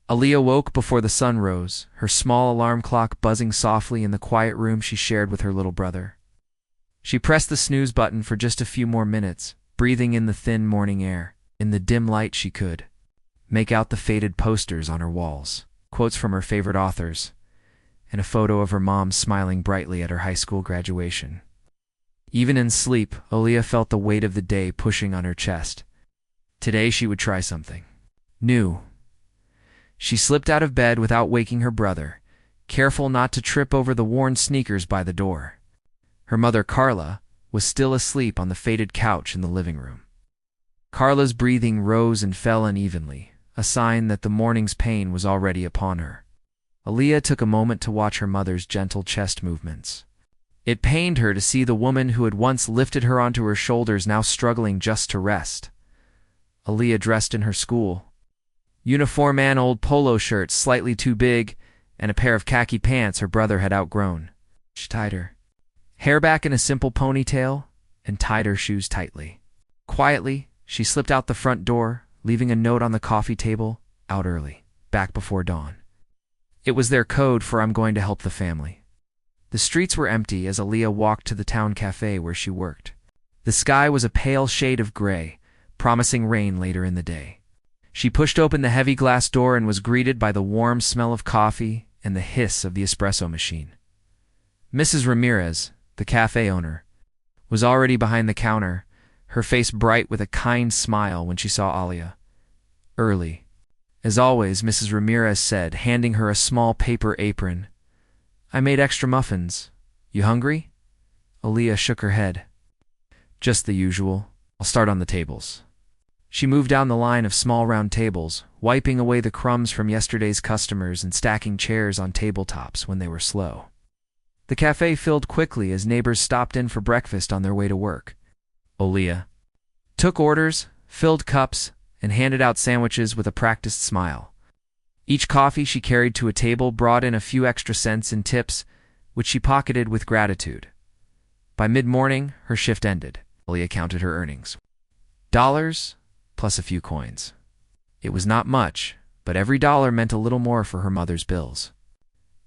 Aaliyah woke before the sun rose, her small alarm clock buzzing softly in the quiet room she shared with her little brother. She pressed the snooze button for just a few more minutes, breathing in the thin morning air. In the dim light she could make out the faded posters on her walls, quotes from her favorite authors, and a photo of her mom smiling brightly at her high school graduation. Even in sleep, Aaliyah felt the weight of the day pushing on her chest. Today she would try something new. She slipped out of bed without waking her brother, careful not to trip over the worn sneakers by the door. Her mother, Carla, was still asleep on the faded couch in the living room. Carla's breathing rose and fell unevenly, a sign that the morning's pain was already upon her. Aaliyah took a moment to watch her mother's gentle chest movements. It pained her to see the woman who had once lifted her onto her shoulders now struggling just to rest. Aaliyah dressed in her school uniform, an old polo shirt slightly too big, and a pair of khaki pants her brother had outgrown. She tied her hair back in a simple ponytail and tied her shoes tightly. Quietly, she slipped out the front door, leaving a note on the coffee table, out early, back before dawn. It was their code for "I'm going to help the family." The streets were empty as Aaliyah walked to the town cafe where she worked. The sky was a pale shade of gray, promising rain later in the day. She pushed open the heavy glass door and was greeted by the warm smell of coffee and the hiss of the espresso machine. Mrs. Ramirez, the cafe owner, was already behind the counter, her face bright with a kind smile when she saw Aaliyah. Early. As always, Mrs. Ramirez said, handing her a small paper apron. "I made extra muffins. You hungry?" Aaliyah shook her head. "Just the usual. I'll start on the tables." She moved down the line of small round tables, wiping away the crumbs from yesterday's customers and stacking chairs on tabletops when they were slow. The cafe filled quickly as neighbors stopped in for breakfast on their way to work. Aaliyah took orders, filled cups, and handed out sandwiches with a practiced smile. Each coffee she carried to a table brought in a few extra cents in tips, which she pocketed with gratitude. By mid-morning, her shift ended. Aaliyah counted her earnings. Dollars, plus a few coins. It was not much, but every dollar meant a little more for her mother's bills.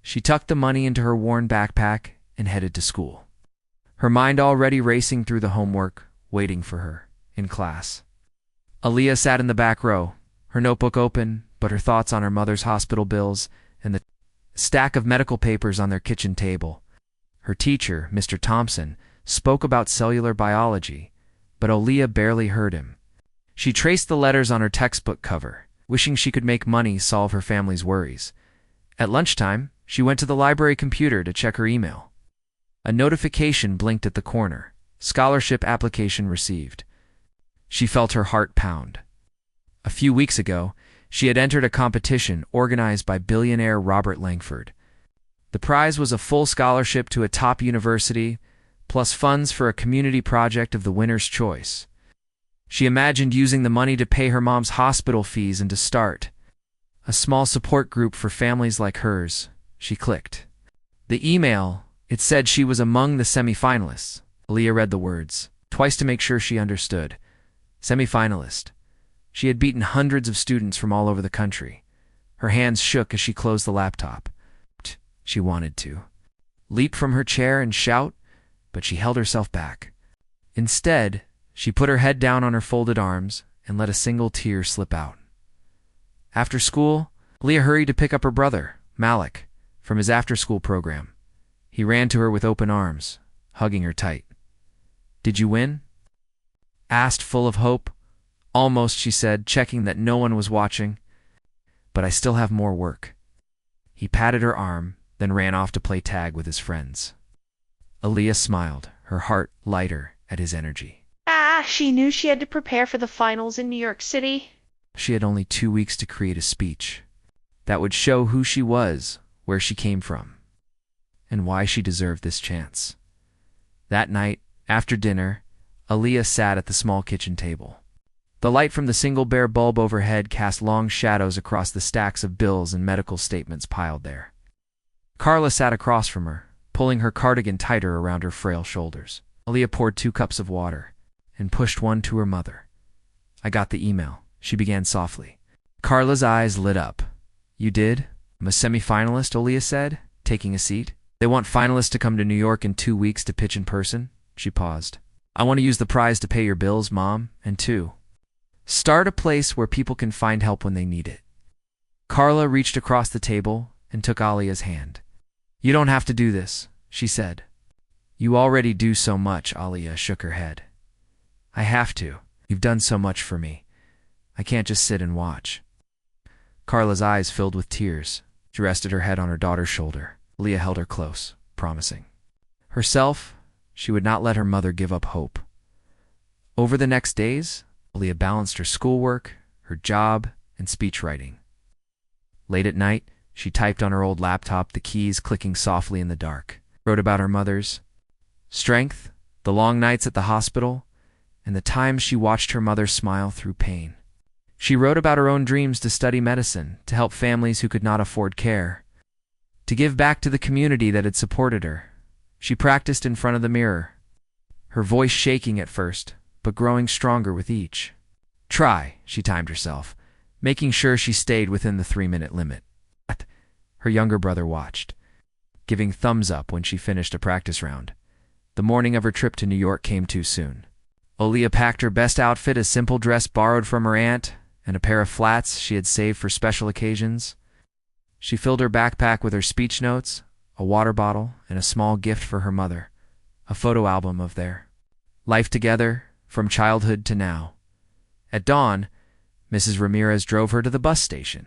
She tucked the money into her worn backpack and headed to school, her mind already racing through the homework, waiting for her in class. Aaliyah sat in the back row, her notebook open, but her thoughts on her mother's hospital bills and the stack of medical papers on their kitchen table. Her teacher, Mr. Thompson, spoke about cellular biology, but Aaliyah barely heard him. She traced the letters on her textbook cover, wishing she could make money solve her family's worries. At lunchtime, she went to the library computer to check her email. A notification blinked at the corner. Scholarship application received. She felt her heart pound. A few weeks ago, she had entered a competition organized by billionaire Robert Langford. The prize was a full scholarship to a top university, plus funds for a community project of the winner's choice. She imagined using the money to pay her mom's hospital fees and to start a small support group for families like hers. She clicked the email. It said she was among the semi-finalists. Aaliyah read the words, twice to make sure she understood. Semi-finalist. She had beaten hundreds of students from all over the country. Her hands shook as she closed the laptop. She wanted to leap from her chair and shout, but she held herself back. Instead, she put her head down on her folded arms and let a single tear slip out. After school, Aaliyah hurried to pick up her brother, Malik, from his after-school program. He ran to her with open arms, hugging her tight. "Did you win?" asked, full of hope. "Almost," she said, checking that no one was watching. "But I still have more work." He patted her arm, then ran off to play tag with his friends. Aaliyah smiled, her heart lighter at his energy. She knew she had to prepare for the finals in New York City. She had only 2 weeks to create a speech that would show who she was, where she came from, and why she deserved this chance. That night, after dinner, Aaliyah sat at the small kitchen table. The light from the single bare bulb overhead cast long shadows across the stacks of bills and medical statements piled there. Carla sat across from her, pulling her cardigan tighter around her frail shoulders. Aaliyah poured 2 cups of water and pushed one to her mother. "I got the email," she began softly. Carla's eyes lit up. You did? I'm a semi-finalist, Aaliyah said, taking a seat. They want finalists to come to New York in 2 weeks to pitch in person. She paused. I want to use the prize to pay your bills, Mom, and 2. Start a place where people can find help when they need it. Carla reached across the table and took Aaliyah's hand. You don't have to do this, she said. You already do so much, Aaliyah shook her head. I have to. You've done so much for me. I can't just sit and watch. Carla's eyes filled with tears. She rested her head on her daughter's shoulder. Aaliyah held her close, promising. Herself, she would not let her mother give up hope. Over the next days, Aaliyah balanced her schoolwork, her job, and speech writing. Late at night, she typed on her old laptop, the keys clicking softly in the dark. Wrote about her mother's strength, the long nights at the hospital, and the times she watched her mother smile through pain. She wrote about her own dreams to study medicine, to help families who could not afford care, to give back to the community that had supported her. She practiced in front of the mirror, her voice shaking at first, but growing stronger with each. Try, she timed herself, making sure she stayed within the 3-minute limit. Her younger brother watched, giving thumbs up when she finished a practice round. The morning of her trip to New York came too soon. Aaliyah packed her best outfit, a simple dress borrowed from her aunt, and a pair of flats she had saved for special occasions. She filled her backpack with her speech notes, a water bottle, and a small gift for her mother, a photo album of their life together, from childhood to now. At dawn, Mrs. Ramirez drove her to the bus station.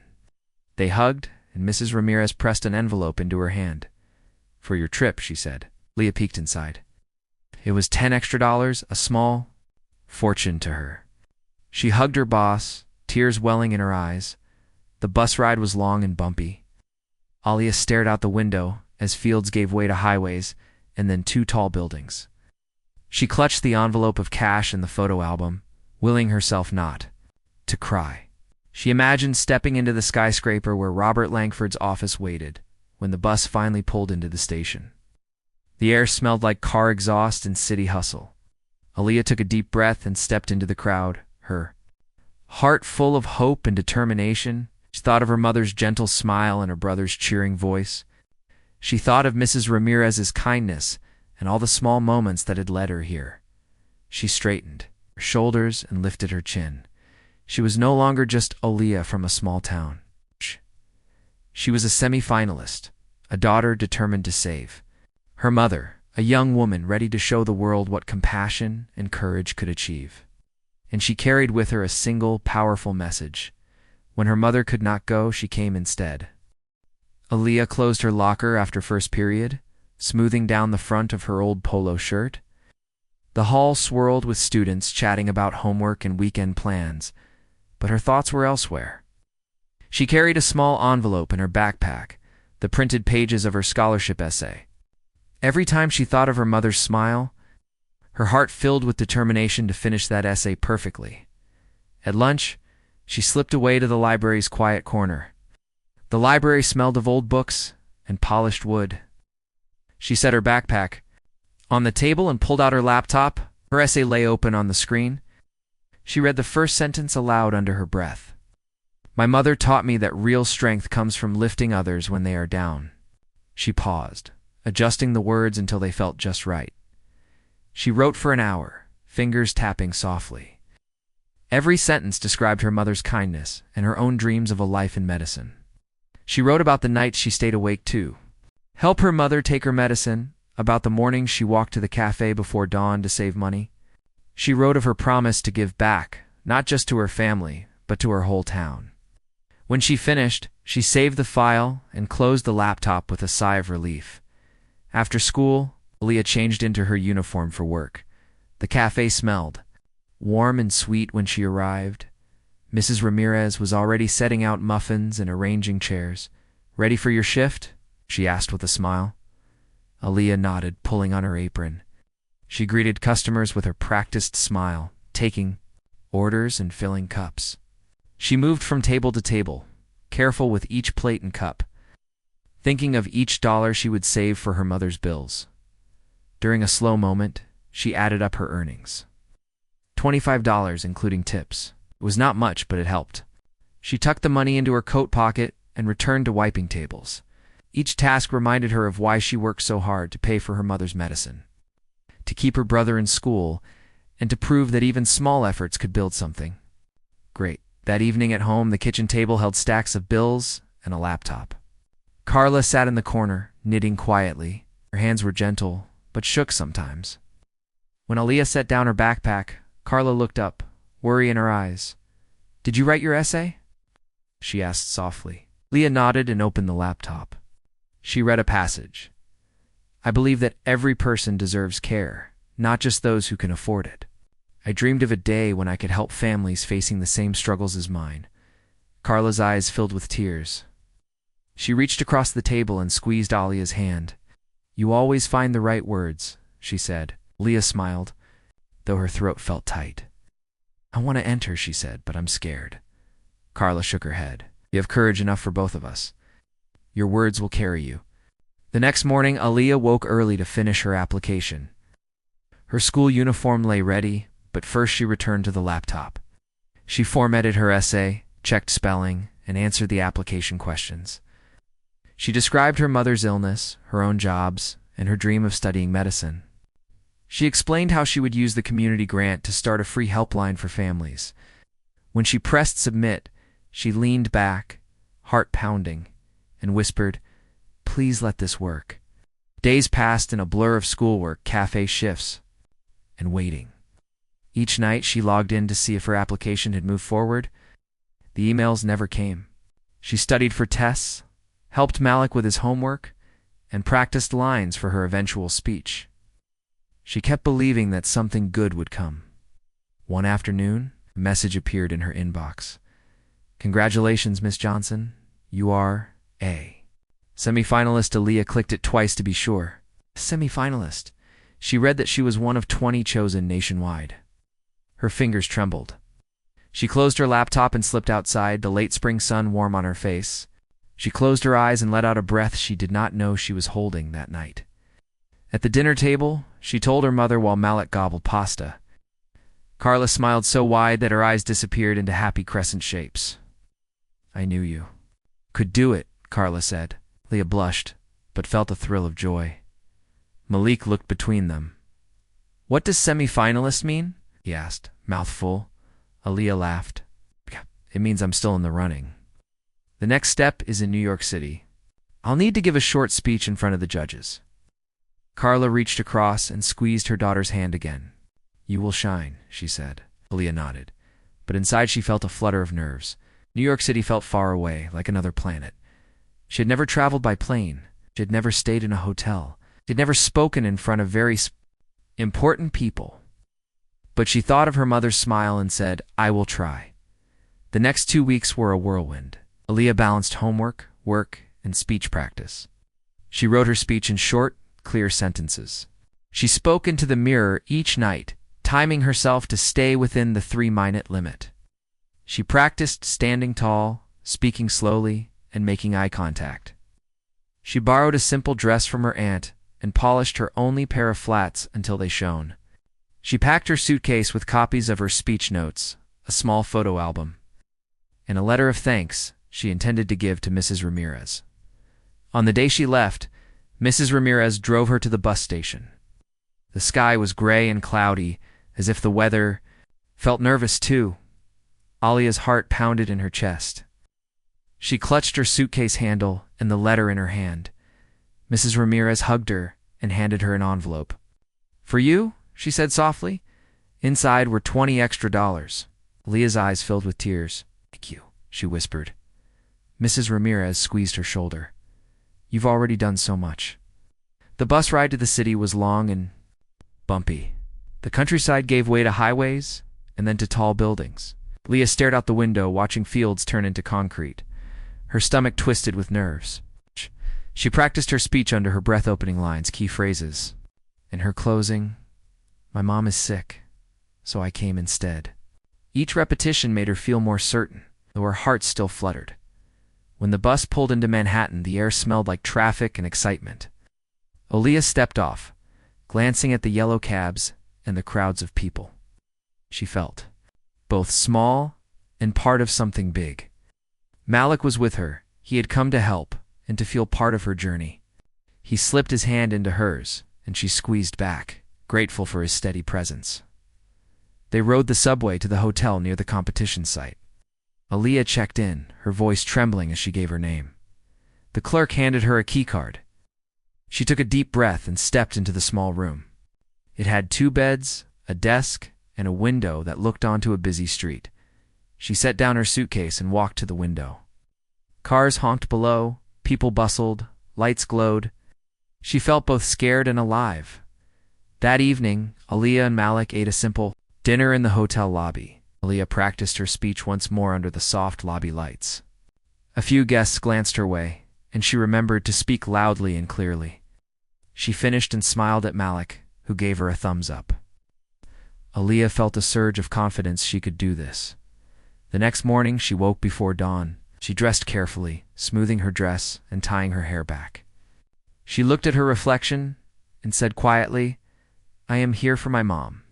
They hugged, and Mrs. Ramirez pressed an envelope into her hand. For your trip, she said. Leah peeked inside. It was $10 extra, a small fortune to her. She hugged her boss, tears welling in her eyes. The bus ride was long and bumpy. Aaliyah stared out the window as fields gave way to highways and then 2 tall buildings. She clutched the envelope of cash and the photo album, willing herself not to cry. She imagined stepping into the skyscraper where Robert Langford's office waited when the bus finally pulled into the station. The air smelled like car exhaust and city hustle. Aaliyah took a deep breath and stepped into the crowd, her heart full of hope and determination. She thought of her mother's gentle smile and her brother's cheering voice. She thought of Mrs. Ramirez's kindness and all the small moments that had led her here. She straightened her shoulders and lifted her chin. She was no longer just Aaliyah from a small town. She was a semi-finalist, a daughter determined to save. Her mother, a young woman ready to show the world what compassion and courage could achieve. And she carried with her a single, powerful message. When her mother could not go, she came instead. Aaliyah closed her locker after first period, smoothing down the front of her old polo shirt. The hall swirled with students chatting about homework and weekend plans, but her thoughts were elsewhere. She carried a small envelope in her backpack, the printed pages of her scholarship essay. Every time she thought of her mother's smile, her heart filled with determination to finish that essay perfectly. At lunch, she slipped away to the library's quiet corner. The library smelled of old books and polished wood. She set her backpack on the table and pulled out her laptop. Her essay lay open on the screen. She read the first sentence aloud under her breath. My mother taught me that real strength comes from lifting others when they are down. She paused, adjusting the words until they felt just right. She wrote for an hour, fingers tapping softly. Every sentence described her mother's kindness and her own dreams of a life in medicine. She wrote about the nights she stayed awake to help her mother take her medicine, about the mornings she walked to the cafe before dawn to save money. She wrote of her promise to give back, not just to her family, but to her whole town. When she finished, she saved the file and closed the laptop with a sigh of relief. After school, Aaliyah changed into her uniform for work. The cafe smelled warm and sweet when she arrived. Mrs. Ramirez was already setting out muffins and arranging chairs. Ready for your shift? She asked with a smile. Aaliyah nodded, pulling on her apron. She greeted customers with her practiced smile, taking orders and filling cups. She moved from table to table, careful with each plate and cup, thinking of each dollar she would save for her mother's bills. During a slow moment, she added up her earnings. $25, including tips. It was not much, but it helped. She tucked the money into her coat pocket and returned to wiping tables. Each task reminded her of why she worked so hard to pay for her mother's medicine, to keep her brother in school, and to prove that even small efforts could build something great. That evening at home, the kitchen table held stacks of bills and a laptop. Carla sat in the corner, knitting quietly. Her hands were gentle, but shook sometimes. When Aaliyah set down her backpack, Carla looked up, worry in her eyes. "Did you write your essay?" she asked softly. Leah nodded and opened the laptop. She read a passage. "I believe that every person deserves care, not just those who can afford it. I dreamed of a day when I could help families facing the same struggles as mine." Carla's eyes filled with tears. She reached across the table and squeezed Aaliyah's hand. "You always find the right words," she said. Leah smiled, though her throat felt tight. "I want to enter," she said, "but I'm scared." Carla shook her head. "You have courage enough for both of us. Your words will carry you." The next morning, Aaliyah woke early to finish her application. Her school uniform lay ready, but first she returned to the laptop. She formatted her essay, checked spelling, and answered the application questions. She described her mother's illness, her own jobs, and her dream of studying medicine. She explained how she would use the community grant to start a free helpline for families. When she pressed submit, she leaned back, heart pounding, and whispered, "Please let this work." Days passed in a blur of schoolwork, cafe shifts, and waiting. Each night she logged in to see if her application had moved forward. The emails never came. She studied for tests, helped Malik with his homework, and practiced lines for her eventual speech. She kept believing that something good would come. One afternoon, a message appeared in her inbox. "Congratulations, Miss Johnson. You are a semifinalist." Aaliyah clicked it twice to be sure. Semifinalist. She read that she was one of 20 chosen nationwide. Her fingers trembled. She closed her laptop and slipped outside, the late spring sun warm on her face. She closed her eyes and let out a breath she did not know she was holding that night. At the dinner table, she told her mother while Malik gobbled pasta. Carla smiled so wide that her eyes disappeared into happy crescent shapes. "I knew you could do it," Carla said. Leah blushed, but felt a thrill of joy. Malik looked between them. "What does semi-finalist mean?" he asked, mouth full. Aaliyah laughed. "It means I'm still in the running. The next step is in New York City. I'll need to give a short speech in front of the judges." Carla reached across and squeezed her daughter's hand again. "You will shine," she said. Aaliyah nodded, but inside she felt a flutter of nerves. New York City felt far away, like another planet. She had never traveled by plane. She had never stayed in a hotel. She had never spoken in front of very important people. But she thought of her mother's smile and said, "I will try." The next 2 weeks were a whirlwind. Aaliyah balanced homework, work, and speech practice. She wrote her speech in short, clear sentences. She spoke into the mirror each night, timing herself to stay within the 3-minute limit. She practiced standing tall, speaking slowly, and making eye contact. She borrowed a simple dress from her aunt and polished her only pair of flats until they shone. She packed her suitcase with copies of her speech notes, a small photo album, and a letter of thanks she intended to give to Mrs. Ramirez. On the day she left, Mrs. Ramirez drove her to the bus station. The sky was gray and cloudy, as if the weather felt nervous too. Alia's heart pounded in her chest. She clutched her suitcase handle and the letter in her hand. Mrs. Ramirez hugged her and handed her an envelope. "For you?" she said softly. Inside were $20 extra. Leah's eyes filled with tears. "Thank you," she whispered. Mrs. Ramirez squeezed her shoulder. "You've already done so much." The bus ride to the city was long and bumpy. The countryside gave way to highways and then to tall buildings. Leah stared out the window, watching fields turn into concrete. Her stomach twisted with nerves. She practiced her speech under her breath-opening lines, key phrases. In her closing, "My mom is sick, so I came instead." Each repetition made her feel more certain, though her heart still fluttered. When the bus pulled into Manhattan, the air smelled like traffic and excitement. Aaliyah stepped off, glancing at the yellow cabs and the crowds of people. She felt both small and part of something big. Malik was with her, He had come to help and to feel part of her journey. He slipped his hand into hers, and she squeezed back, grateful for his steady presence. They rode the subway to the hotel near the competition site. Aaliyah checked in, her voice trembling as she gave her name. The clerk handed her a keycard. She took a deep breath and stepped into the small room. It had 2 beds, a desk, and a window that looked onto a busy street. She set down her suitcase and walked to the window. Cars honked below, people bustled, lights glowed. She felt both scared and alive. That evening, Aaliyah and Malik ate a simple dinner in the hotel lobby. Aaliyah practiced her speech once more under the soft lobby lights. A few guests glanced her way, and she remembered to speak loudly and clearly. She finished and smiled at Malik, who gave her a thumbs up. Aaliyah felt a surge of confidence she could do this. The next morning, she woke before dawn. She dressed carefully, smoothing her dress and tying her hair back. She looked at her reflection and said quietly, "I am here for my mom."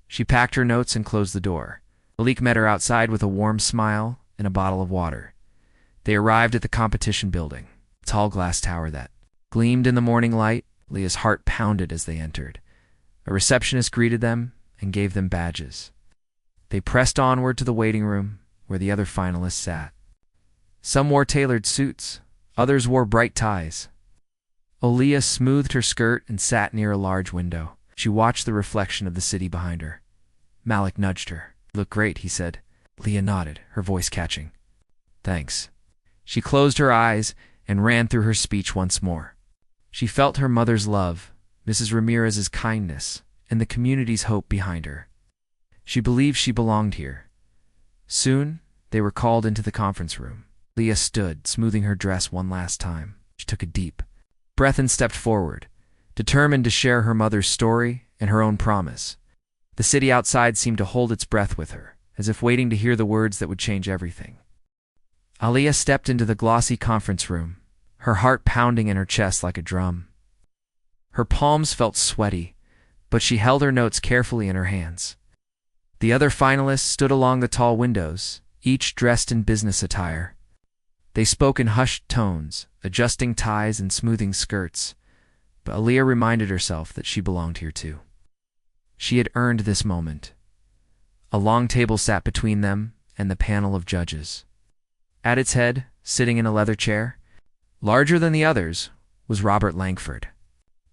She packed her notes and closed the door. Malik met her outside with a warm smile and a bottle of water. They arrived at the competition building, a tall glass tower that gleamed in the morning light. Leah's heart pounded as they entered. A receptionist greeted them and gave them badges. They pressed onward to the waiting room where the other finalists sat. Some wore tailored suits, others wore bright ties. Aaliyah smoothed her skirt and sat near a large window. She watched the reflection of the city behind her. Malik nudged her. "You look great," he said. Leah nodded, her voice catching. "Thanks." She closed her eyes and ran through her speech once more. She felt her mother's love, Mrs. Ramirez's kindness, and the community's hope behind her. She believed she belonged here. Soon, they were called into the conference room. Leah stood, smoothing her dress one last time. She took a deep breath and stepped forward, determined to share her mother's story and her own promise. The city outside seemed to hold its breath with her, as if waiting to hear the words that would change everything. Aaliyah stepped into the glossy conference room, her heart pounding in her chest like a drum. Her palms felt sweaty, but she held her notes carefully in her hands. The other finalists stood along the tall windows, each dressed in business attire. They spoke in hushed tones, adjusting ties and smoothing skirts, but Aaliyah reminded herself that she belonged here too. She had earned this moment. A long table sat between them and the panel of judges. At its head, sitting in a leather chair, larger than the others, was Robert Langford.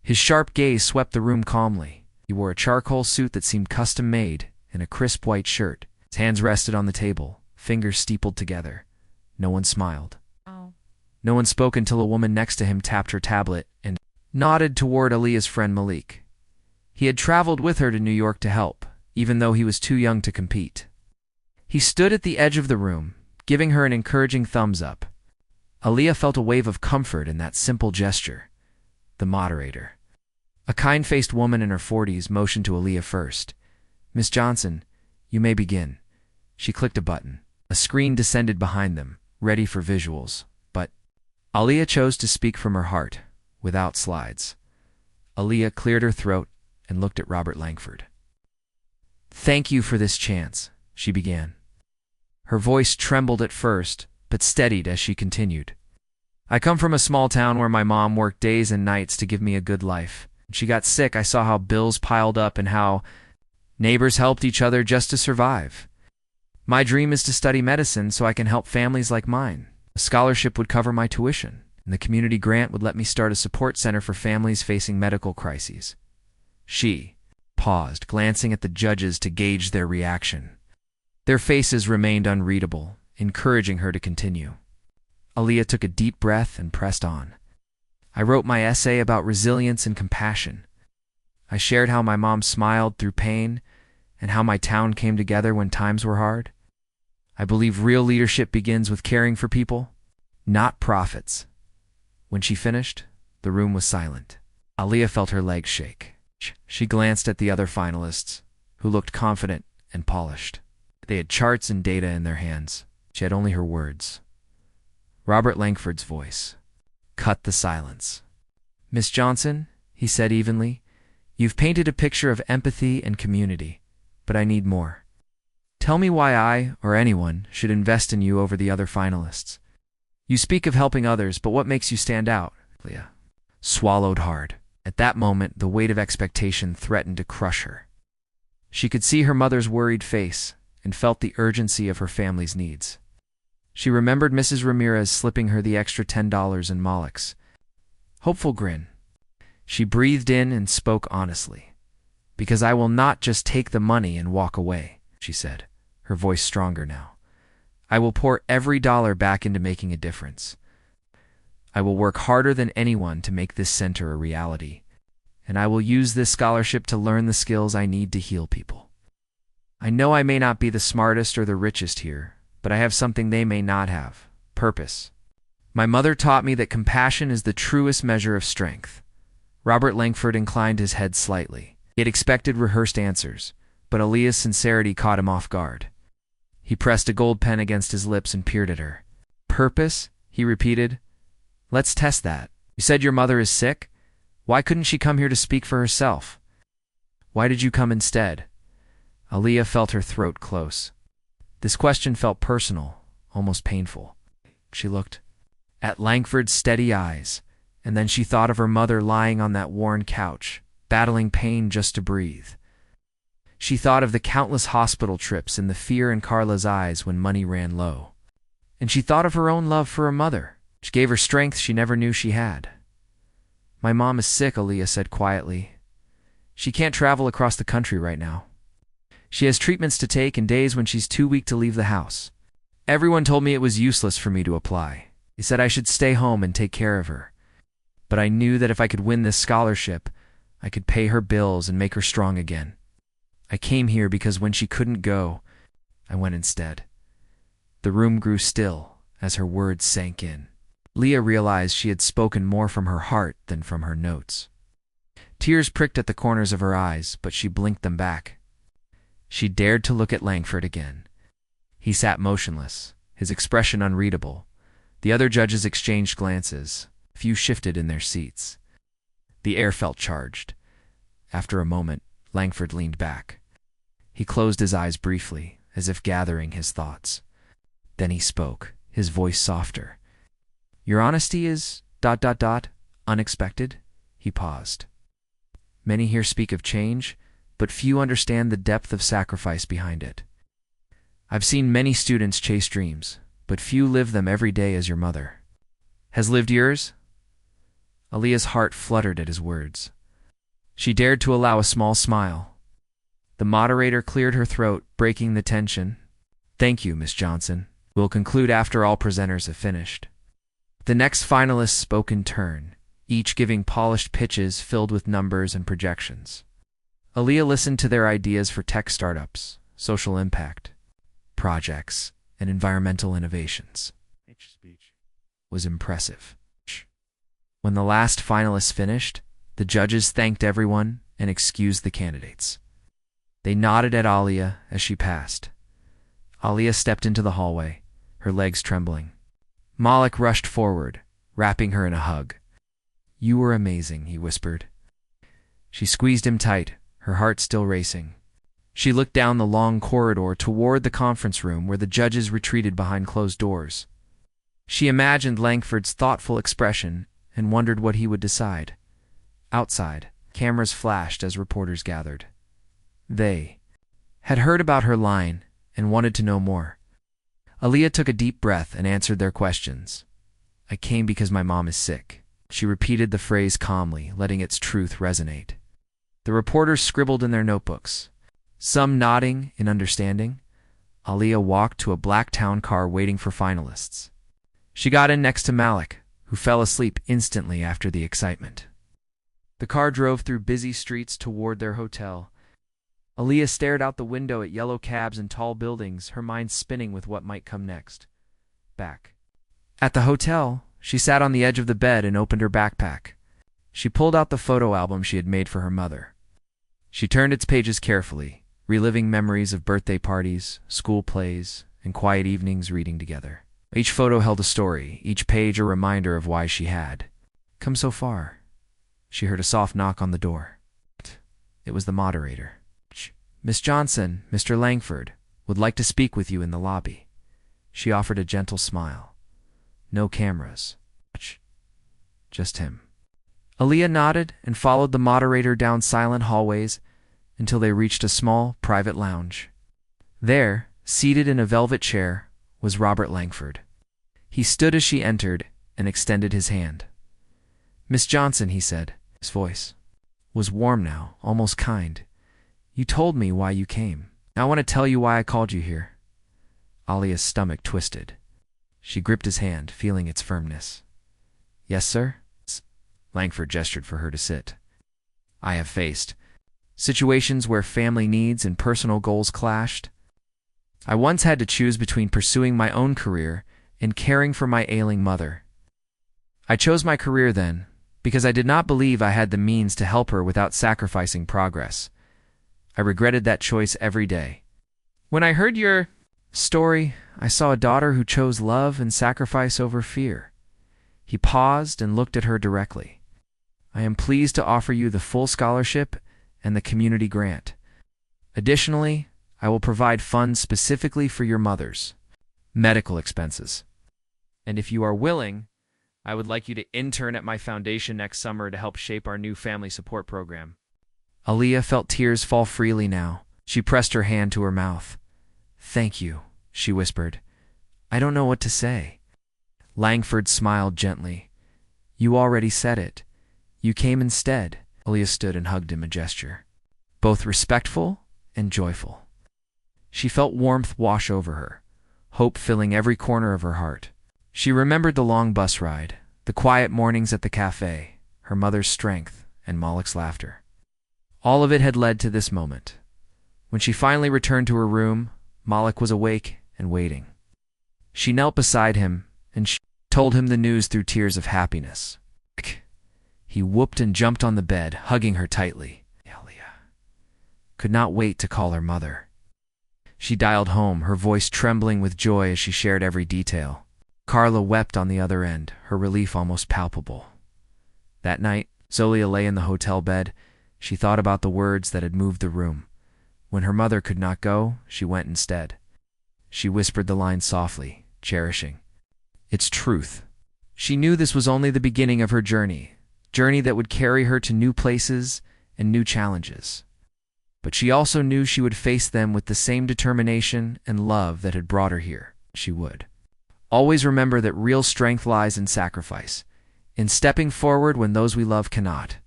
His sharp gaze swept the room calmly. He wore a charcoal suit that seemed custom-made and a crisp white shirt. His hands rested on the table, fingers steepled together. No one smiled. No one spoke until a woman next to him tapped her tablet and nodded toward Aaliyah's friend Malik. He had traveled with her to New York to help, even though he was too young to compete. He stood at the edge of the room, giving her an encouraging thumbs up. Aaliyah felt a wave of comfort in that simple gesture. The moderator, a kind-faced woman in her 40s, motioned to Aaliyah first. "Miss Johnson, you may begin." She clicked a button. A screen descended behind them, ready for visuals, but Aaliyah chose to speak from her heart, without slides. Aaliyah cleared her throat and looked at Robert Langford. "Thank you for this chance," she began. Her voice trembled at first, but steadied as she continued. "I come from a small town where my mom worked days and nights to give me a good life. When she got sick, I saw how bills piled up and how neighbors helped each other just to survive. My dream is to study medicine so I can help families like mine. A scholarship would cover my tuition, and the community grant would let me start a support center for families facing medical crises." She paused, glancing at the judges to gauge their reaction. Their faces remained unreadable, encouraging her to continue. Aaliyah took a deep breath and pressed on. "I wrote my essay about resilience and compassion. I shared how my mom smiled through pain and how my town came together when times were hard. I believe real leadership begins with caring for people, not profits." When she finished, the room was silent. Aaliyah felt her legs shake. She glanced at the other finalists, who looked confident and polished. They had charts and data in their hands. She had only her words. Robert Langford's voice cut the silence. "Miss Johnson," he said evenly, "you've painted a picture of empathy and community, but I need more. Tell me why I, or anyone, should invest in you over the other finalists." You speak of helping others, but what makes you stand out? Leah swallowed hard. At that moment, the weight of expectation threatened to crush her. She could see her mother's worried face and felt the urgency of her family's needs. She remembered Mrs. Ramirez slipping her the extra $10 in Moloch's hopeful grin. She breathed in and spoke honestly. "Because I will not just take the money and walk away," she said, her voice stronger now. "I will pour every dollar back into making a difference. I will work harder than anyone to make this center a reality, and I will use this scholarship to learn the skills I need to heal people. I know I may not be the smartest or the richest here, but I have something they may not have: purpose. My mother taught me that compassion is the truest measure of strength." Robert Langford inclined his head slightly. He had expected rehearsed answers, but Aaliyah's sincerity caught him off guard. He pressed a gold pen against his lips and peered at her. "Purpose?" he repeated. "Let's test that. You said your mother is sick? Why couldn't she come here to speak for herself? Why did you come instead?" Aaliyah felt her throat close. This question felt personal, almost painful. She looked at Langford's steady eyes, and then she thought of her mother lying on that worn couch, battling pain just to breathe. She thought of the countless hospital trips and the fear in Carla's eyes when money ran low. And she thought of her own love for her mother, which gave her strength she never knew she had. "My mom is sick," Aaliyah said quietly. "She can't travel across the country right now. She has treatments to take and days when she's too weak to leave the house. Everyone told me it was useless for me to apply. They said I should stay home and take care of her. But I knew that if I could win this scholarship, I could pay her bills and make her strong again. I came here because when she couldn't go, I went instead." The room grew still as her words sank in. Leah realized she had spoken more from her heart than from her notes. Tears pricked at the corners of her eyes, but she blinked them back. She dared to look at Langford again. He sat motionless, his expression unreadable. The other judges exchanged glances. A few shifted in their seats. The air felt charged. After a moment, Langford leaned back. He closed his eyes briefly, as if gathering his thoughts. Then he spoke, his voice softer. "Your honesty is ... unexpected?" He paused. "Many here speak of change, but few understand the depth of sacrifice behind it. I've seen many students chase dreams, but few live them every day as your mother has lived yours." Aaliyah's heart fluttered at his words. She dared to allow a small smile. The moderator cleared her throat, breaking the tension. "Thank you, Miss Johnson. We'll conclude after all presenters have finished." The next finalists spoke in turn, each giving polished pitches filled with numbers and projections. Aaliyah listened to their ideas for tech startups, social impact, projects, and environmental innovations. Was impressive. When the last finalists finished, the judges thanked everyone and excused the candidates. They nodded at Aaliyah as she passed. Aaliyah stepped into the hallway, her legs trembling. Moloch rushed forward, wrapping her in a hug. "You were amazing," he whispered. She squeezed him tight, her heart still racing. She looked down the long corridor toward the conference room where the judges retreated behind closed doors. She imagined Langford's thoughtful expression and wondered what he would decide. Outside, cameras flashed as reporters gathered. They had heard about her line and wanted to know more. Aaliyah took a deep breath and answered their questions. "I came because my mom is sick." She repeated the phrase calmly, letting its truth resonate. The reporters scribbled in their notebooks, some nodding in understanding. Aaliyah walked to a black town car waiting for finalists. She got in next to Malik, who fell asleep instantly after the excitement. The car drove through busy streets toward their hotel. Aaliyah stared out the window at yellow cabs and tall buildings, her mind spinning with what might come next. Back at the hotel, she sat on the edge of the bed and opened her backpack. She pulled out the photo album she had made for her mother. She turned its pages carefully, reliving memories of birthday parties, school plays, and quiet evenings reading together. Each photo held a story, each page a reminder of why she had come so far. She heard a soft knock on the door. It was the moderator. "Miss Johnson, Mr. Langford would like to speak with you in the lobby." She offered a gentle smile. No cameras. Just him. Aaliyah nodded and followed the moderator down silent hallways until they reached a small, private lounge. There, seated in a velvet chair, was Robert Langford. He stood as she entered and extended his hand. "Miss Johnson," he said. His voice was warm now, almost kind. "You told me why you came. Now I want to tell you why I called you here." Aaliyah's stomach twisted. She gripped his hand, feeling its firmness. "Yes, sir?" Langford gestured for her to sit. "I have faced situations where family needs and personal goals clashed. I once had to choose between pursuing my own career and caring for my ailing mother. I chose my career then because I did not believe I had the means to help her without sacrificing progress. I regretted that choice every day. When I heard your story, I saw a daughter who chose love and sacrifice over fear." He paused and looked at her directly. "I am pleased to offer you the full scholarship and the community grant. Additionally, I will provide funds specifically for your mother's medical expenses. And if you are willing, I would like you to intern at my foundation next summer to help shape our new family support program." Aaliyah felt tears fall freely now. She pressed her hand to her mouth. "Thank you," she whispered. "I don't know what to say." Langford smiled gently. "You already said it. You came instead." Aaliyah stood and hugged him, a gesture, both respectful and joyful. She felt warmth wash over her, hope filling every corner of her heart. She remembered the long bus ride, the quiet mornings at the cafe, her mother's strength, and Malik's laughter. All of it had led to this moment. When she finally returned to her room, Malik was awake and waiting. She knelt beside him and she told him the news through tears of happiness. He whooped and jumped on the bed, hugging her tightly. Aaliyah could not wait to call her mother. She dialed home, her voice trembling with joy as she shared every detail. Carla wept on the other end, her relief almost palpable. That night, Zolia lay in the hotel bed. She thought about the words that had moved the room. When her mother could not go, she went instead. She whispered the line softly, cherishing its truth. She knew this was only the beginning of her journey that would carry her to new places and new challenges. But she also knew she would face them with the same determination and love that had brought her here. She would always remember that real strength lies in sacrifice, in stepping forward when those we love cannot.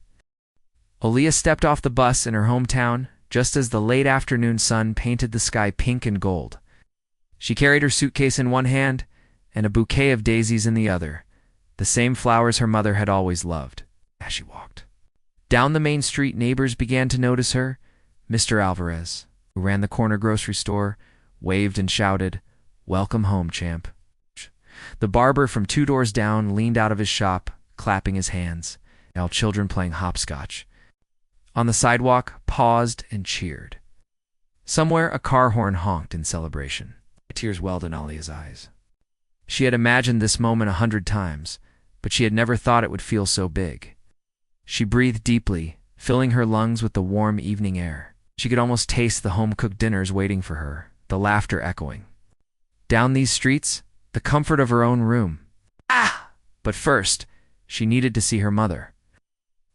Aaliyah stepped off the bus in her hometown just as the late afternoon sun painted the sky pink and gold. She carried her suitcase in one hand and a bouquet of daisies in the other, the same flowers her mother had always loved. As she walked down the main street, neighbors began to notice her. Mr. Alvarez, who ran the corner grocery store, waved and shouted, "Welcome home, champ." The barber from 2 doors down leaned out of his shop, clapping his hands, while children playing hopscotch on the sidewalk paused and cheered. Somewhere a car horn honked in celebration. Tears welled in Aaliyah's eyes. She had imagined this moment 100 times, but she had never thought it would feel so big. She breathed deeply, filling her lungs with the warm evening air. She could almost taste the home-cooked dinners waiting for her, the laughter echoing. Down these streets, the comfort of her own room. But first, she needed to see her mother.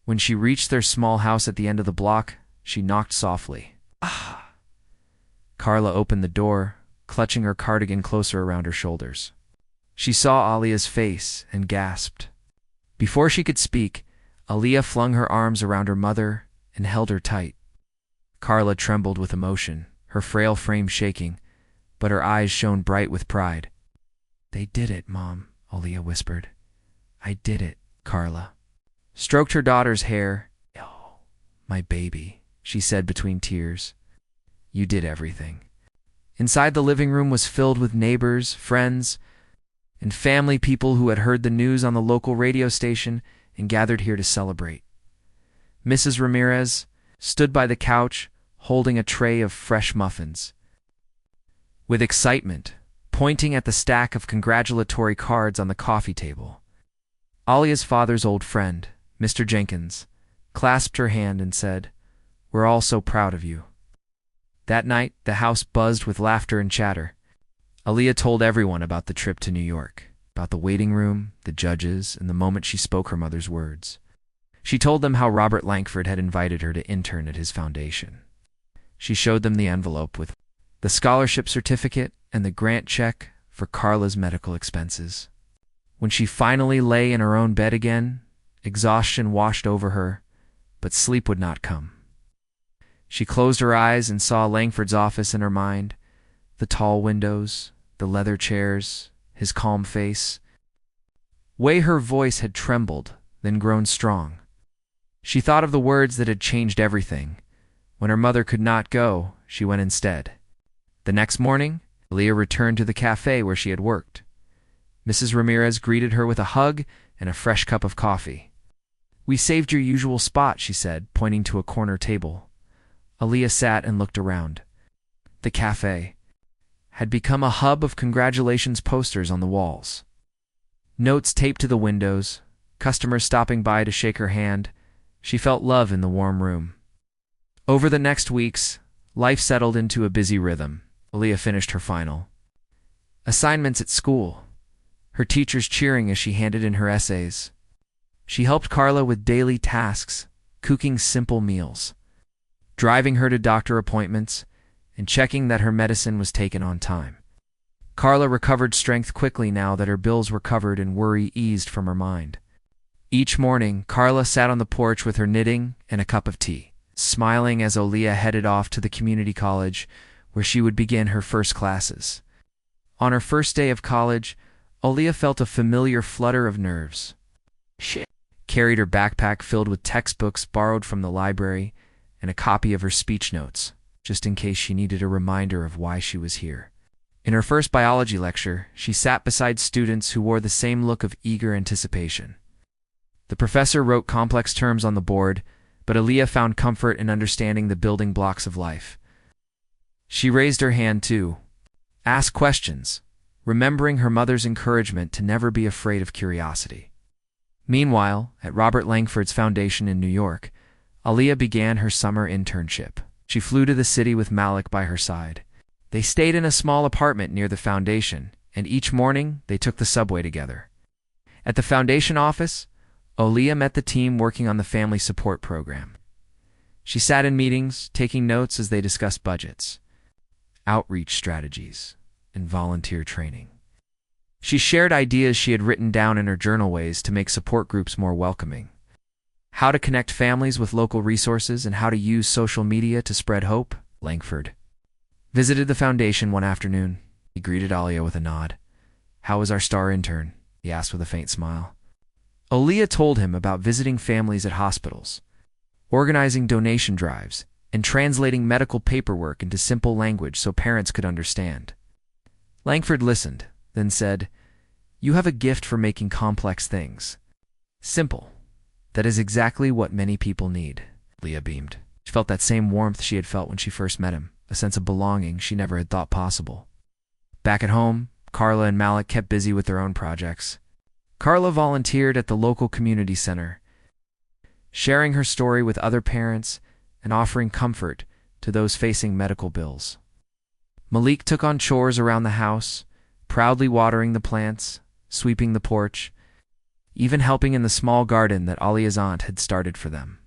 When she reached their small house at the end of the block, she knocked softly. Carla opened the door, clutching her cardigan closer around her shoulders. She saw Aaliyah's face and gasped. Before she could speak, Aaliyah flung her arms around her mother and held her tight. Carla trembled with emotion, her frail frame shaking, but her eyes shone bright with pride. "They did it, Mom," Aaliyah whispered. "I did it." Carla stroked her daughter's hair. "Oh, my baby," she said between tears. "You did everything." Inside, the living room was filled with neighbors, friends, and family, people who had heard the news on the local radio station and gathered here to celebrate. Mrs. Ramirez stood by the couch, holding a tray of fresh muffins. With excitement, pointing at the stack of congratulatory cards on the coffee table. Aaliyah's father's old friend, Mr. Jenkins, clasped her hand and said, "We're all so proud of you." That night, the house buzzed with laughter and chatter. Aaliyah told everyone about the trip to New York. about the waiting room, the judges, and the moment she spoke her mother's words. She told them how Robert Langford had invited her to intern at his foundation. She showed them the envelope with the scholarship certificate and the grant check for Carla's medical expenses. When she finally lay in her own bed again, exhaustion washed over her, but sleep would not come. She closed her eyes and saw Langford's office in her mind, the tall windows, the leather chairs, his calm face. Way her voice had trembled, then grown strong. She thought of the words that had changed everything. When her mother could not go, she went instead. The next morning, Leah returned to the cafe where she had worked. Mrs. Ramirez greeted her with a hug and a fresh cup of coffee. "We saved your usual spot," she said, pointing to a corner table. Aaliyah sat and looked around. The cafe had become a hub of congratulations posters on the walls. Notes taped to the windows, customers stopping by to shake her hand. She felt love in the warm room. Over the next weeks, life settled into a busy rhythm. Aaliyah finished her final assignments at school, her teachers cheering as she handed in her essays. She helped Carla with daily tasks, cooking simple meals, driving her to doctor appointments, and checking that her medicine was taken on time. Carla recovered strength quickly now that her bills were covered and worry eased from her mind. Each morning, Carla sat on the porch with her knitting and a cup of tea, smiling as Aaliyah headed off to the community college where she would begin her first classes. On her first day of college, Aaliyah felt a familiar flutter of nerves. She carried her backpack filled with textbooks borrowed from the library and a copy of her speech notes, just in case she needed a reminder of why she was here. In her first biology lecture, she sat beside students who wore the same look of eager anticipation. The professor wrote complex terms on the board, but Aaliyah found comfort in understanding the building blocks of life. She raised her hand too, asked questions, remembering her mother's encouragement to never be afraid of curiosity. Meanwhile, at Robert Langford's foundation in New York, Aaliyah began her summer internship. She flew to the city with Malik by her side. They stayed in a small apartment near the foundation, and each morning they took the subway together. At the foundation office, Aaliyah met the team working on the family support program. She sat in meetings, taking notes as they discussed budgets, outreach strategies, and volunteer training. She shared ideas she had written down in her journal ways to make support groups more welcoming. How to connect families with local resources and how to use social media to spread hope. Langford visited the foundation one afternoon. He greeted Aaliyah with a nod. "How was our star intern?" he asked with a faint smile. Aaliyah told him about visiting families at hospitals, organizing donation drives, and translating medical paperwork into simple language so parents could understand. Langford listened, then said, "You have a gift for making complex things simple. That is exactly what many people need." Leah beamed. She felt that same warmth she had felt when she first met him, a sense of belonging she never had thought possible. Back at home, Carla and Malik kept busy with their own projects. Carla volunteered at the local community center, sharing her story with other parents and offering comfort to those facing medical bills. Malik took on chores around the house, proudly watering the plants, sweeping the porch, even helping in the small garden that Aaliyah's aunt had started for them.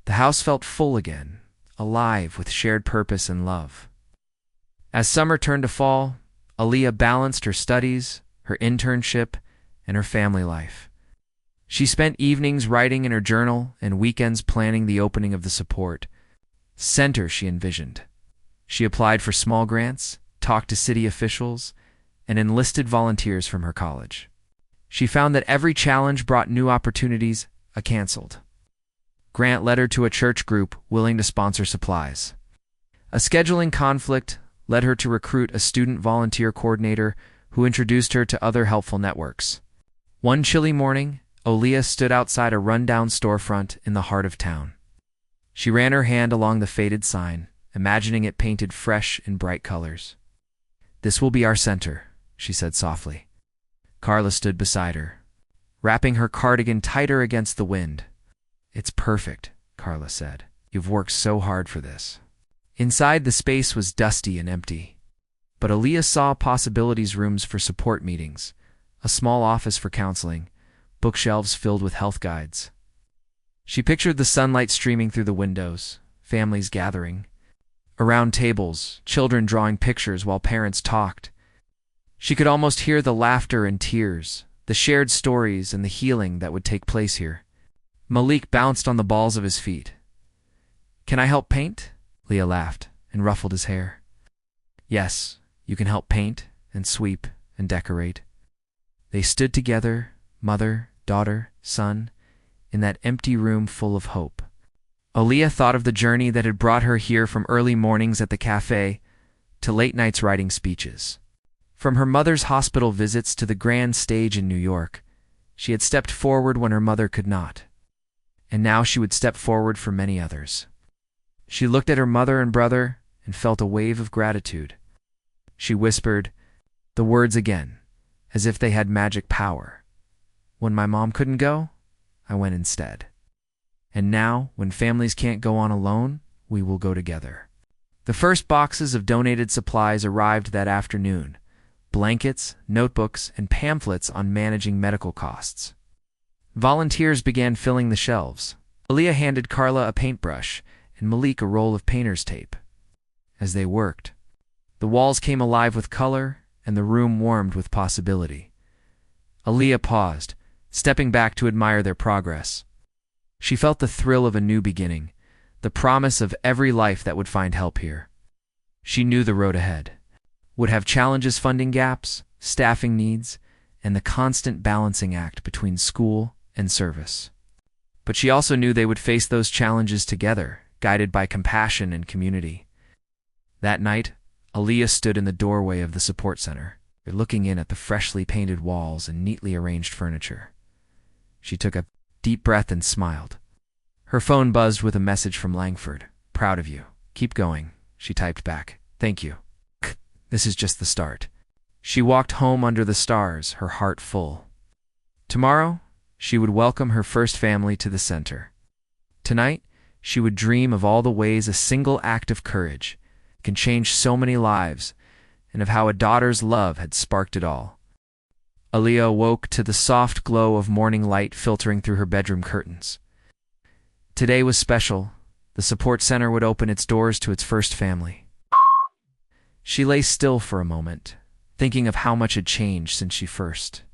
The house felt full again, alive with shared purpose and love. As summer turned to fall, Aaliyah balanced her studies, her internship, and her family life. She spent evenings writing in her journal and weekends planning the opening of the support center she envisioned. She applied for small grants, talked to city officials, and enlisted volunteers from her college. She found that every challenge brought new opportunities. A canceled grant led her to a church group willing to sponsor supplies. A scheduling conflict led her to recruit a student volunteer coordinator who introduced her to other helpful networks. One chilly morning, Aaliyah stood outside a rundown storefront in the heart of town. She ran her hand along the faded sign, imagining it painted fresh in bright colors. "This will be our center," she said softly. Carla stood beside her, wrapping her cardigan tighter against the wind. "It's perfect," Carla said. "You've worked so hard for this." Inside, the space was dusty and empty, but Aaliyah saw possibilities: rooms for support meetings, a small office for counseling, bookshelves filled with health guides. She pictured the sunlight streaming through the windows, families gathering. Around tables, children drawing pictures while parents talked. She could almost hear the laughter and tears, the shared stories and the healing that would take place here. Malik bounced on the balls of his feet. "Can I help paint?" Leah laughed and ruffled his hair. "Yes, you can help paint and sweep and decorate." They stood together, mother, daughter, son, in that empty room full of hope. Aaliyah thought of the journey that had brought her here, from early mornings at the cafe to late nights writing speeches. From her mother's hospital visits to the grand stage in New York, she had stepped forward when her mother could not. And now she would step forward for many others. She looked at her mother and brother and felt a wave of gratitude. She whispered the words again, as if they had magic power. "When my mom couldn't go, I went instead. And now, when families can't go on alone, we will go together." The first boxes of donated supplies arrived that afternoon: blankets, notebooks, and pamphlets on managing medical costs. Volunteers began filling the shelves. Aaliyah handed Carla a paintbrush and Malik a roll of painter's tape. As they worked, the walls came alive with color and the room warmed with possibility. Aaliyah paused, stepping back to admire their progress. She felt the thrill of a new beginning, the promise of every life that would find help here. She knew the road ahead would have challenges: funding gaps, staffing needs, and the constant balancing act between school and service. But she also knew they would face those challenges together, guided by compassion and community. That night, Aaliyah stood in the doorway of the support center, looking in at the freshly painted walls and neatly arranged furniture. She took a deep breath and smiled. Her phone buzzed with a message from Langford. "Proud of you. Keep going," she typed back. "Thank you. This is just the start." She walked home under the stars, her heart full. Tomorrow, she would welcome her first family to the center. Tonight, she would dream of all the ways a single act of courage can change so many lives, and of how a daughter's love had sparked it all. Aaliyah awoke to the soft glow of morning light filtering through her bedroom curtains. Today was special. The support center would open its doors to its first family. She lay still for a moment, thinking of how much had changed since she first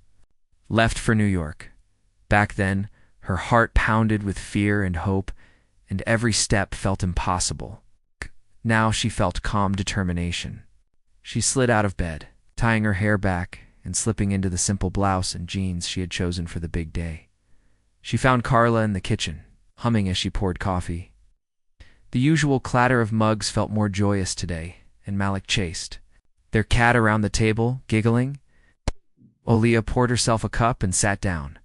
left for New York. Back then, her heart pounded with fear and hope, and every step felt impossible. Now she felt calm determination. She slid out of bed, tying her hair back and slipping into the simple blouse and jeans she had chosen for the big day. She found Carla in the kitchen, humming as she poured coffee. The usual clatter of mugs felt more joyous today, and Malik chased. Their cat around the table, giggling. Aaliyah poured herself a cup and sat down.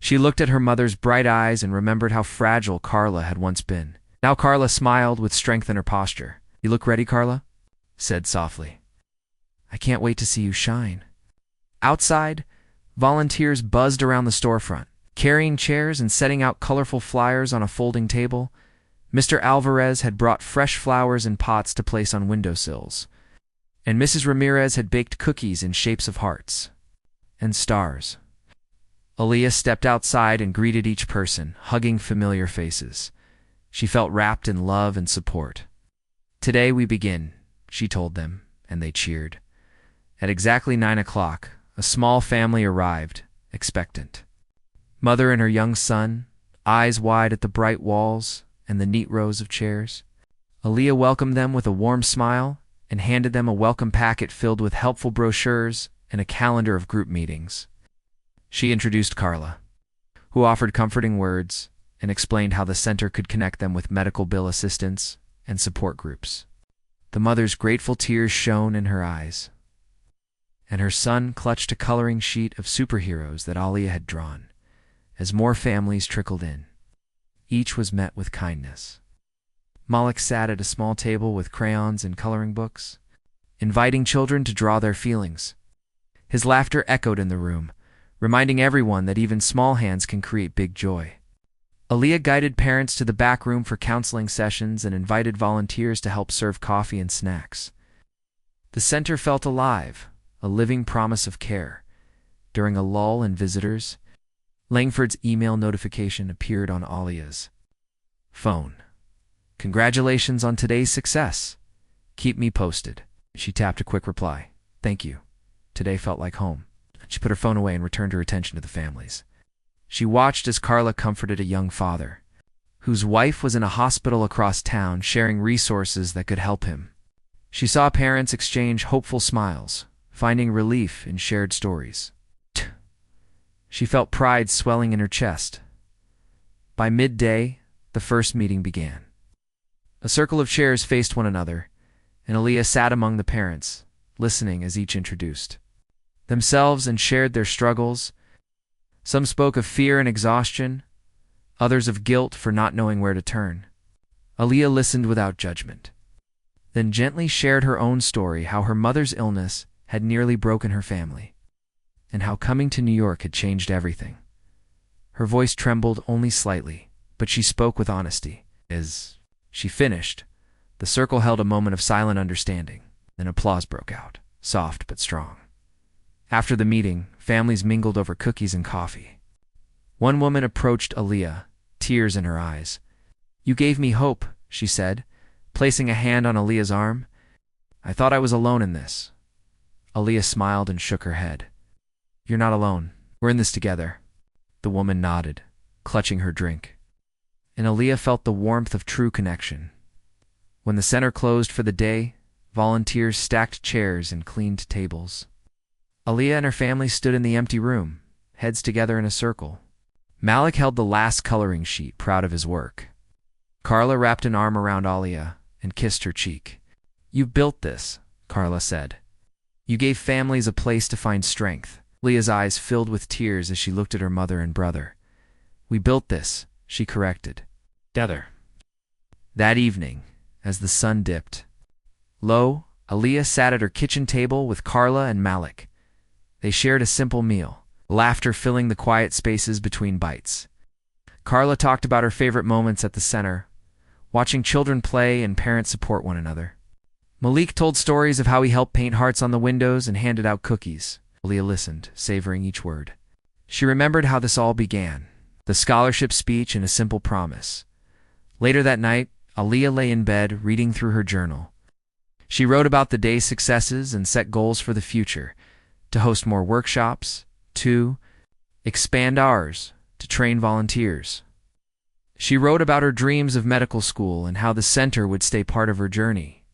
She looked at her mother's bright eyes and remembered how fragile Carla had once been. Now Carla smiled with strength in her posture. "You look ready, Carla?" said softly. "I can't wait to see you shine." Outside, volunteers buzzed around the storefront, carrying chairs and setting out colorful flyers on a folding table. Mr. Alvarez had brought fresh flowers in pots to place on windowsills, and Mrs. Ramirez had baked cookies in shapes of hearts and stars. Aaliyah stepped outside and greeted each person, hugging familiar faces. She felt wrapped in love and support. "Today we begin," she told them, and they cheered. At exactly 9 o'clock, a small family arrived, expectant. Mother and her young son, eyes wide at the bright walls and the neat rows of chairs. Aaliyah welcomed them with a warm smile and handed them a welcome packet filled with helpful brochures and a calendar of group meetings. She introduced Carla, who offered comforting words and explained how the center could connect them with medical bill assistance and support groups. The mother's grateful tears shone in her eyes, and her son clutched a coloring sheet of superheroes that Aaliyah had drawn. As more families trickled in, each was met with kindness. Malik sat at a small table with crayons and coloring books, inviting children to draw their feelings. His laughter echoed in the room, reminding everyone that even small hands can create big joy. Aaliyah guided parents to the back room for counseling sessions and invited volunteers to help serve coffee and snacks. The center felt alive, a living promise of care, During a lull in visitors, Langford's email notification appeared on Alia's phone. "Congratulations on today's success. Keep me posted." She tapped a quick reply. "Thank you. Today felt like home." She put her phone away and returned her attention to the families. She watched as Carla comforted a young father, whose wife was in a hospital across town sharing resources that could help him. She saw parents exchange hopeful smiles, finding relief in shared stories. She felt pride swelling in her chest. By midday, the first meeting began. A circle of chairs faced one another, and Aaliyah sat among the parents, listening as each introduced themselves and shared their struggles. Some spoke of fear and exhaustion, others of guilt for not knowing where to turn. Aaliyah listened without judgment, then gently shared her own story, how her mother's illness had nearly broken her family, and how coming to New York had changed everything. Her voice trembled only slightly, but she spoke with honesty. As she finished, the circle held a moment of silent understanding. Then applause broke out, soft but strong. After the meeting, families mingled over cookies and coffee. One woman approached Aaliyah, tears in her eyes. "You gave me hope," she said, placing a hand on Aaliyah's arm. "I thought I was alone in this." Aaliyah smiled and shook her head. "You're not alone. We're in this together." The woman nodded, clutching her drink, and Aaliyah felt the warmth of true connection. When the center closed for the day, volunteers stacked chairs and cleaned tables. Aaliyah and her family stood in the empty room, heads together in a circle. Malik held the last coloring sheet, proud of his work. Carla wrapped an arm around Aaliyah and kissed her cheek. "You built this," Carla said. "You gave families a place to find strength." Aaliyah's eyes filled with tears as she looked at her mother and brother. "We built this," she corrected. "Together." That evening, as the sun dipped low, Aaliyah sat at her kitchen table with Carla and Malik. They shared a simple meal, laughter filling the quiet spaces between bites. Carla talked about her favorite moments at the center, watching children play and parents support one another. Malik told stories of how he helped paint hearts on the windows and handed out cookies. Aaliyah listened, savoring each word. She remembered how this all began, the scholarship speech and a simple promise. Later that night, Aaliyah lay in bed, reading through her journal. She wrote about the day's successes and set goals for the future, to host more workshops, to expand hours, to train volunteers. She wrote about her dreams of medical school and how the center would stay part of her journey.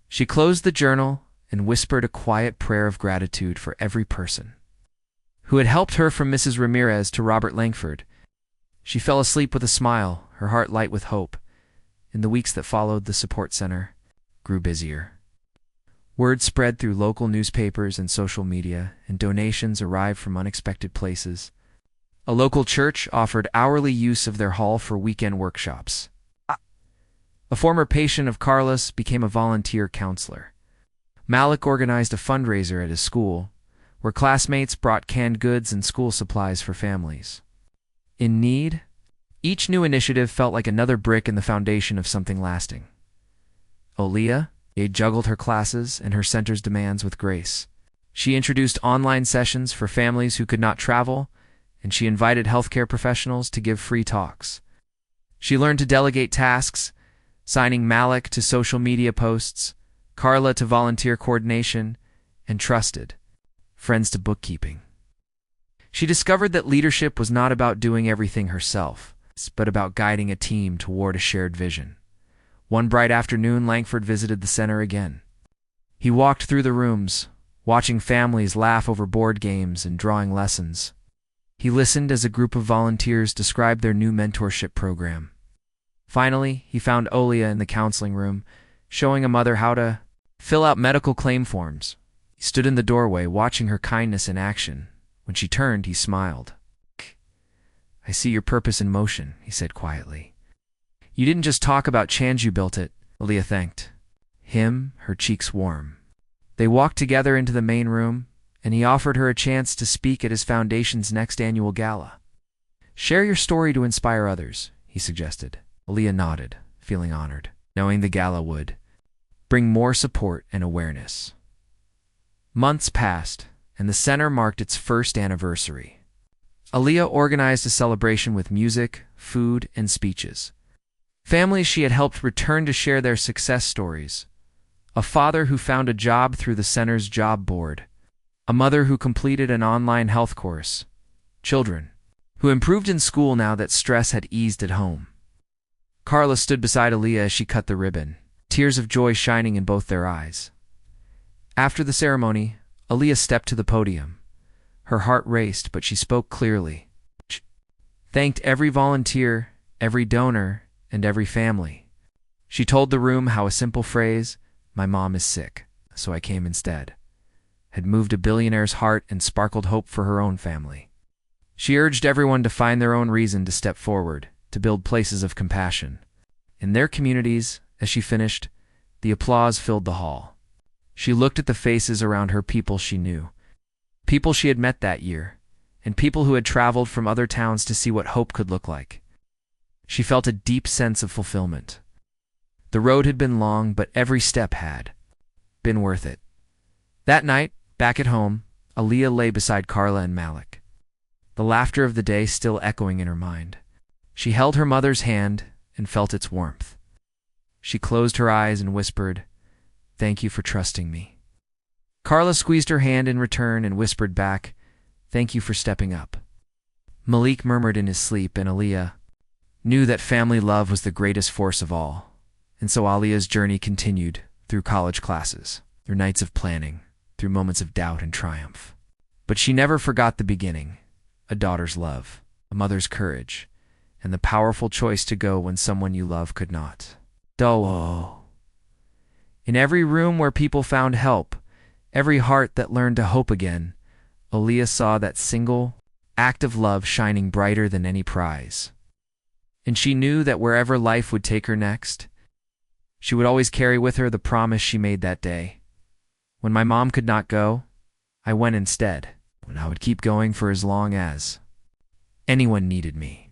She closed the journal and whispered a quiet prayer of gratitude for every person who had helped her, from Mrs. Ramirez to Robert Langford. She fell asleep with a smile, her heart light with hope. In the weeks that followed, the support center grew busier. Word spread through local newspapers and social media, and donations arrived from unexpected places. A local church offered hourly use of their hall for weekend workshops. A former patient of Carla's became a volunteer counselor. Malik organized a fundraiser at his school, where classmates brought canned goods and school supplies for families in need. Each new initiative felt like another brick in the foundation of something lasting. Aaliyah juggled her classes and her center's demands with grace. She introduced online sessions for families who could not travel, and she invited healthcare professionals to give free talks. She learned to delegate tasks, signing Malik to social media posts, Carla to volunteer coordination, and trusted friends to bookkeeping. She discovered that leadership was not about doing everything herself, but about guiding a team toward a shared vision. One bright afternoon, Langford visited the center again. He walked through the rooms, watching families laugh over board games and drawing lessons. He listened as a group of volunteers described their new mentorship program. Finally, he found Aaliyah in the counseling room, showing a mother how to fill out medical claim forms. He stood in the doorway, watching her kindness in action. When she turned, he smiled. "I see your purpose in motion," he said quietly. "You didn't just talk about change, you built it." Aaliyah thanked him, her cheeks warm. They walked together into the main room, and he offered her a chance to speak at his foundation's next annual gala. "Share your story to inspire others," he suggested. Aaliyah nodded, feeling honored, knowing the gala would bring more support and awareness. Months passed, and the center marked its first anniversary. Aaliyah organized a celebration with music, food, and speeches. Families she had helped returned to share their success stories. A father who found a job through the center's job board. A mother who completed an online health course. Children who improved in school now that stress had eased at home. Carla stood beside Aaliyah as she cut the ribbon, tears of joy shining in both their eyes. After the ceremony, Aaliyah stepped to the podium. Her heart raced, but she spoke clearly. She thanked every volunteer, every donor, and every family. She told the room how a simple phrase, "My mom is sick, so I came instead," had moved a billionaire's heart and sparkled hope for her own family. She urged everyone to find their own reason to step forward, to build places of compassion. In their communities, as she finished, the applause filled the hall. She looked at the faces around her, people she knew, people she had met that year, and people who had traveled from other towns to see what hope could look like. She felt a deep sense of fulfillment. The road had been long, but every step had been worth it. That night, back at home, Aaliyah lay beside Carla and Malik, the laughter of the day still echoing in her mind. She held her mother's hand and felt its warmth. She closed her eyes and whispered, "Thank you for trusting me." Carla squeezed her hand in return and whispered back, "Thank you for stepping up." Malik murmured in his sleep, and Aaliyah knew that family love was the greatest force of all. And so Aaliyah's journey continued through college classes, through nights of planning, through moments of doubt and triumph. But she never forgot the beginning, a daughter's love, a mother's courage, and the powerful choice to go when someone you love could not. In every room where people found help, every heart that learned to hope again, Aaliyah saw that single act of love shining brighter than any prize. And she knew that wherever life would take her next, she would always carry with her the promise she made that day. When my mom could not go, I went instead, and I would keep going for as long as anyone needed me.